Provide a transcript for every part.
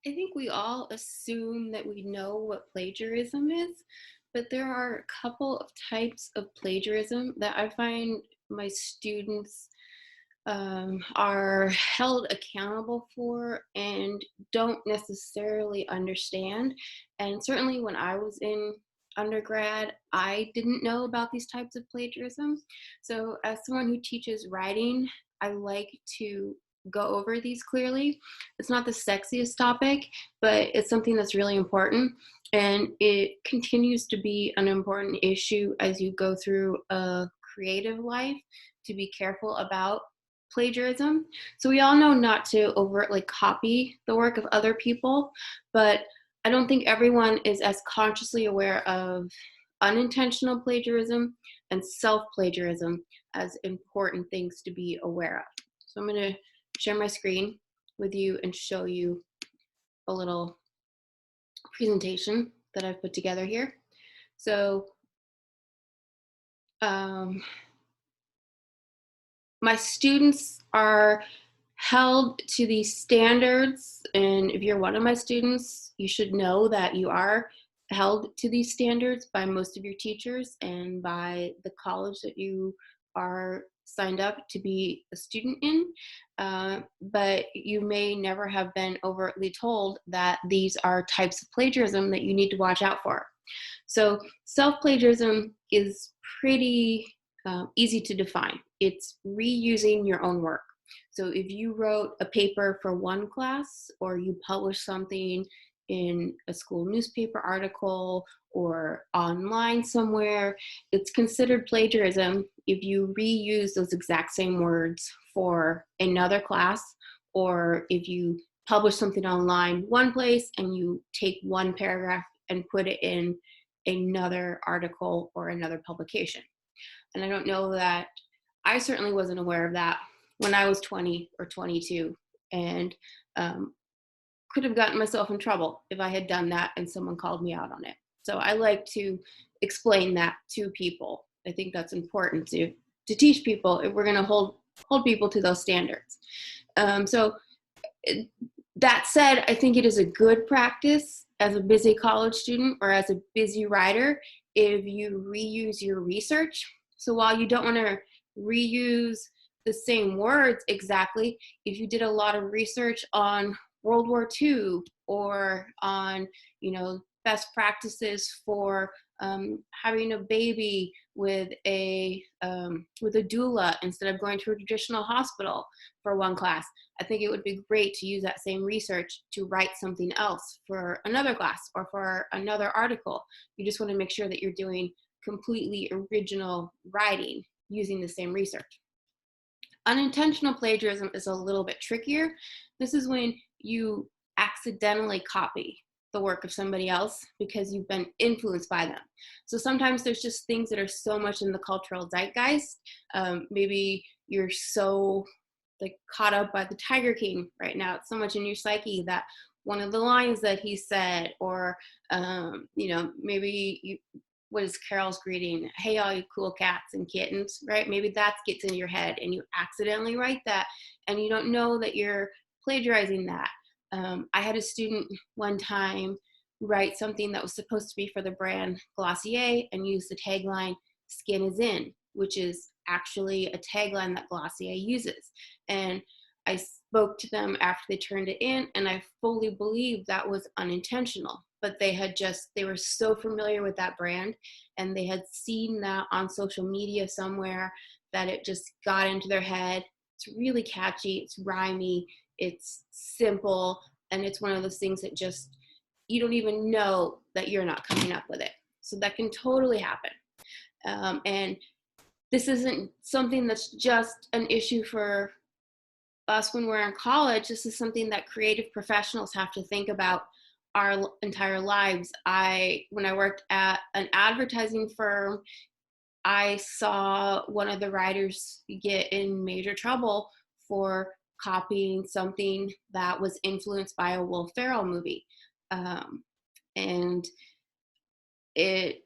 I think we all assume that we know what plagiarism is, but there are a couple of types of plagiarism that I find my students are held accountable for and don't necessarily understand. And certainly when I was in undergrad, I didn't know about these types of plagiarism. So, as someone who teaches writing, I like to go over these clearly. It's not the sexiest topic, but it's something that's really important. And it continues to be an important issue as you go through a creative life to be careful about plagiarism. So we all know not to overtly copy the work of other people, but I don't think everyone is as consciously aware of unintentional plagiarism and self-plagiarism as important things to be aware of. So I'm going to share my screen with you and show you a little presentation that I've put together here. So um, my students are held to these standards, and if you're one of my students, you should know that you are held to these standards by most of your teachers and by the college that you are signed up to be a student in. But you may never have been overtly told that these are types of plagiarism that you need to watch out for. So self-plagiarism is pretty easy to define. It's reusing your own work. So if you wrote a paper for one class or you published something in a school newspaper article or online somewhere, it's considered plagiarism if you reuse those exact same words for another class, or if you publish something online one place and you take one paragraph and put it in another article or another publication. And I don't know that I certainly wasn't aware of that when I was 20 or 22, and could have gotten myself in trouble if I had done that and someone called me out on it. So I like to explain that to people. I think that's important to teach people if we're going to hold people to those standards. So that said, I think it is a good practice as a busy college student or as a busy writer if you reuse your research. So while you don't want to reuse the same words exactly, if you did a lot of research on World War II or on, best practices for having a baby with a doula instead of going to a traditional hospital for one class, I think it would be great to use that same research to write something else for another class or for another article. You just want to make sure that you're doing completely original writing using the same research. Unintentional plagiarism is a little bit trickier. This is when you accidentally copy the work of somebody else because you've been influenced by them. So sometimes there's just things that are so much in the cultural zeitgeist. Maybe you're so caught up by the Tiger King right now. It's so much in your psyche that one of the lines that he said, or maybe you, what is Carol's greeting? Hey, all you cool cats and kittens, right? Maybe that gets in your head and you accidentally write that and you don't know that you're plagiarizing that. I had a student one time write something that was supposed to be for the brand Glossier and use the tagline, skin is in, which is actually a tagline that Glossier uses. And I spoke to them after they turned it in, and I fully believe that was unintentional. But they were so familiar with that brand, and they had seen that on social media somewhere that it just got into their head. It's really catchy, it's rhymey, it's simple, and it's one of those things that just, you don't even know that you're not coming up with it. So that can totally happen. And this isn't something that's just an issue for us when we're in college. This is something that creative professionals have to think about our entire lives. When I worked at an advertising firm, I saw one of the writers get in major trouble for copying something that was influenced by a Will Ferrell movie. And it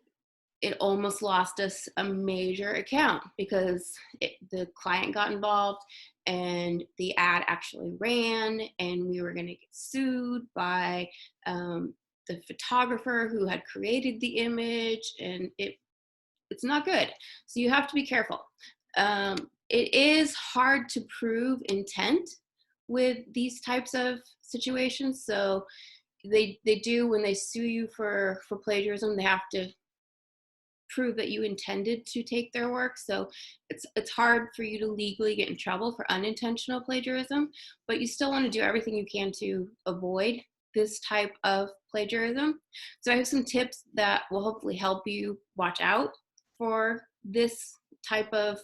it almost lost us a major account because the client got involved and the ad actually ran, and we were going to get sued by the photographer who had created the image, and it's not good. So you have to be careful. It is hard to prove intent with these types of situations. So they do, when they sue you for plagiarism, they have to prove that you intended to take their work. So it's hard for you to legally get in trouble for unintentional plagiarism, but you still want to do everything you can to avoid this type of plagiarism. So I have some tips that will hopefully help you watch out for this type of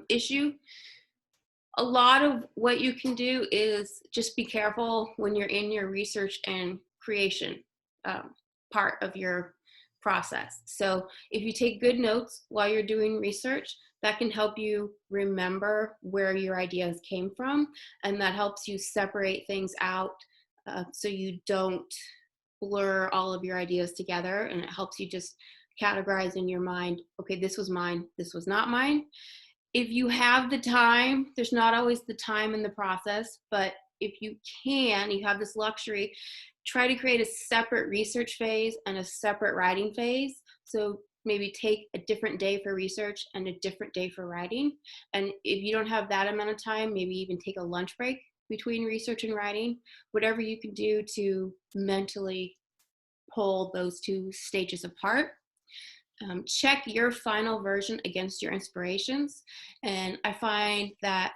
issue. A lot of what you can do is just be careful when you're in your research and creation part of your process. So if you take good notes while you're doing research, that can help you remember where your ideas came from, and that helps you separate things out so you don't blur all of your ideas together, and it helps you just categorize in your mind, okay, this was mine, this was not mine. If you have the time, there's not always the time in the process, but if you can, you have this luxury, try to create a separate research phase and a separate writing phase. So maybe take a different day for research and a different day for writing. And if you don't have that amount of time, maybe even take a lunch break between research and writing, whatever you can do to mentally pull those two stages apart. Check your final version against your inspirations. And I find that,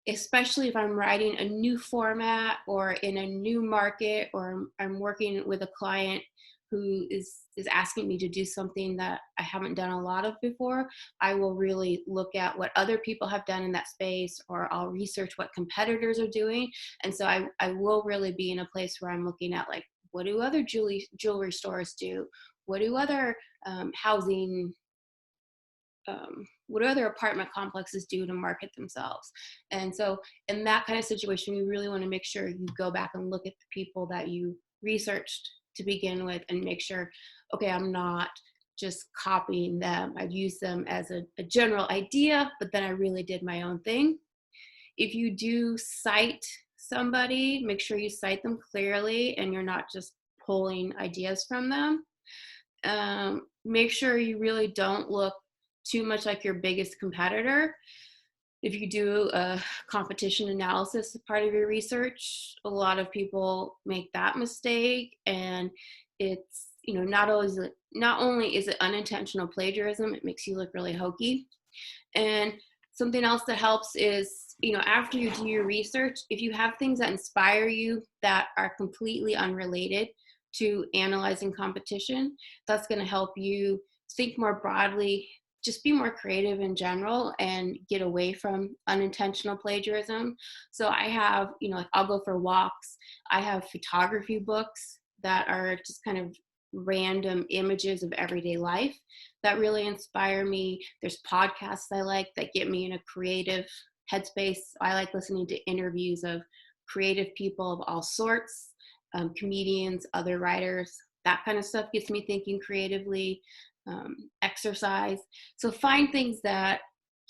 especially if I'm writing a new format or in a new market, or I'm working with a client who is asking me to do something that I haven't done a lot of before, I will really look at what other people have done in that space, or I'll research what competitors are doing. And so I will really be in a place where I'm looking at, like, what do other jewelry stores do? What do other housing, what do other apartment complexes do to market themselves? And so in that kind of situation, you really want to make sure you go back and look at the people that you researched to begin with, and make sure, okay, I'm not just copying them. I've used them as a general idea, but then I really did my own thing. If you do cite somebody, make sure you cite them clearly and you're not just pulling ideas from them. Make sure you really don't look too much like your biggest competitor. If you do a competition analysis as part of your research, a lot of people make that mistake, and it's, not only is it unintentional plagiarism, it makes you look really hokey. And something else that helps is, after you do your research, if you have things that inspire you that are completely unrelated to analyzing competition, that's going to help you think more broadly, just be more creative in general, and get away from unintentional plagiarism. So I have, like, I'll go for walks. I have photography books that are just kind of random images of everyday life that really inspire me. There's podcasts I like that get me in a creative headspace. I like listening to interviews of creative people of all sorts, comedians, other writers. That kind of stuff gets me thinking creatively. Exercise. So find things that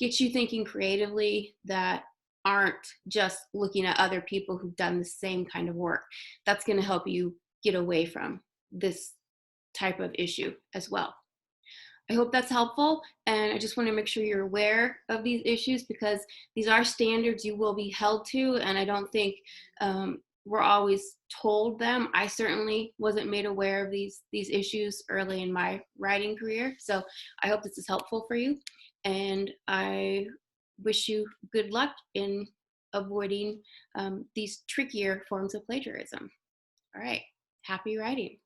get you thinking creatively, that aren't just looking at other people who've done the same kind of work. That's going to help you get away from this type of issue as well. I hope that's helpful, and I just want to make sure you're aware of these issues, because these are standards you will be held to, and I don't think we're always told them. I certainly wasn't made aware of these issues early in my writing career, so I hope this is helpful for you, and I wish you good luck in avoiding these trickier forms of plagiarism. All right, happy writing.